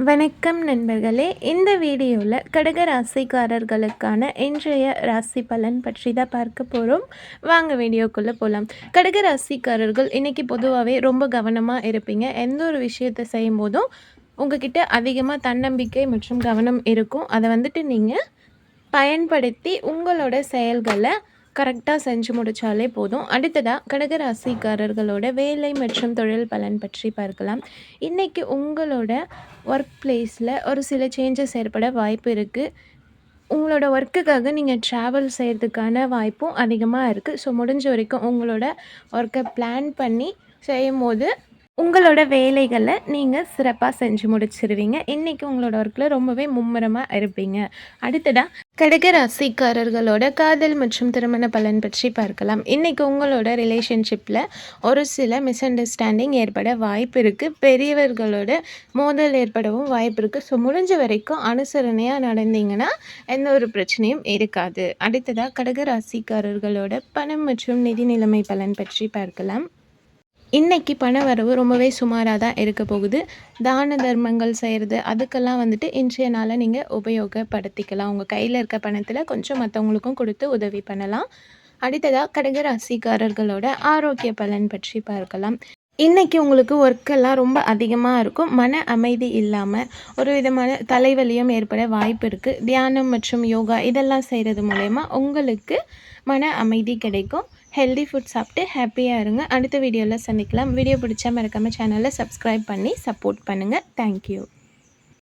வணக்கம் நண்பர்களே. இந்த வீடியோவில் கடக ராசிக்காரர்களுக்கான இன்றைய ராசி பலன் பற்றி தான் பார்க்க போகிறோம். வாங்க வீடியோக்குள்ளே போகலாம். கடக ராசிக்காரர்கள் இன்றைக்கி பொதுவாகவே ரொம்ப கவனமாக இருப்பீங்க. எந்த ஒரு விஷயத்தை செய்யும் போதும் உங்ககிட்ட அதிகமாக தன்னம்பிக்கை மற்றும் கவனம் இருக்கும். அதை நீங்கள் பயன்படுத்தி உங்களோட செயல்களை கரெக்டாக செஞ்சு முடித்தாலே போதும். அடுத்ததாக கடகராசிக்காரர்களோட வேலை மற்றும் தொழில் பலன் பற்றி பார்க்கலாம். இன்றைக்கி உங்களோட ஒர்க் பிளேஸில் ஒரு சில சேஞ்சஸ் ஏற்பட வாய்ப்பு இருக்குது. உங்களோட ஒர்க்குக்காக நீங்கள் ட்ராவல் செய்கிறதுக்கான வாய்ப்பும் அதிகமாக இருக்குது. ஸோ முடிஞ்ச வரைக்கும் உங்களோட ஒர்க்கை பிளான் பண்ணி செய்யும் போது உங்களோட வேலைகளை நீங்கள் சிறப்பாக செஞ்சு முடிச்சிருவீங்க. இன்றைக்கி உங்களோட ஒர்க்கில் ரொம்பவே மும்முரமாக இருப்பீங்க. அடுத்ததாக கடக ராசிக்காரர்களோட காதல் மற்றும் திருமண பலன் பற்றி பார்க்கலாம். இன்றைக்கி உங்களோட ரிலேஷன்ஷிப்பில் ஒரு சில மிஸ் அண்டர்ஸ்டாண்டிங் ஏற்பட வாய்ப்பு இருக்குது. பெரியவர்களோட மோதல் ஏற்படவும் வாய்ப்பு இருக்குது. ஸோ முடிஞ்ச வரைக்கும் அனுசரணையாக நடந்தீங்கன்னா எந்த ஒரு பிரச்சனையும் இருக்காது. அடுத்ததாக கடக ராசிக்காரர்களோட பணம் மற்றும் நிதி நிலைமை பலன் பற்றி பார்க்கலாம். இன்றைக்கி பண வரவு ரொம்பவே சுமாராக தான் இருக்க போகுது. தான தர்மங்கள் செய்கிறது அதுக்கெல்லாம் இன்றைய நாளை நீங்கள் உபயோகப்படுத்திக்கலாம். உங்கள் கையில் இருக்க பணத்தில் கொஞ்சம் மற்றவங்களுக்கும் கொடுத்து உதவி பண்ணலாம். அடுத்ததாக கடக ராசிக்காரர்களோட ஆரோக்கிய பலன் பற்றி பார்க்கலாம். இன்றைக்கி உங்களுக்கு ஒர்க்கெல்லாம் ரொம்ப அதிகமாக இருக்கும். மன அமைதி இல்லாமல் ஒரு விதமான தலைவலியும் ஏற்பட வாய்ப்பு இருக்குது. தியானம் மற்றும் யோகா இதெல்லாம் செய்கிறது மூலயமா உங்களுக்கு மன அமைதி கிடைக்கும். ஹெல்தி ஃபுட் சாப்பிட்டு ஹாப்பியாக இருங்க. அடுத்த வீடியோவில் சந்திக்கலாம். வீடியோ பிடிச்சா மறக்காமல் சேனலை சப்ஸ்கிரைப் பண்ணி சப்போர்ட் பண்ணுங்கள். தேங்க்யூ.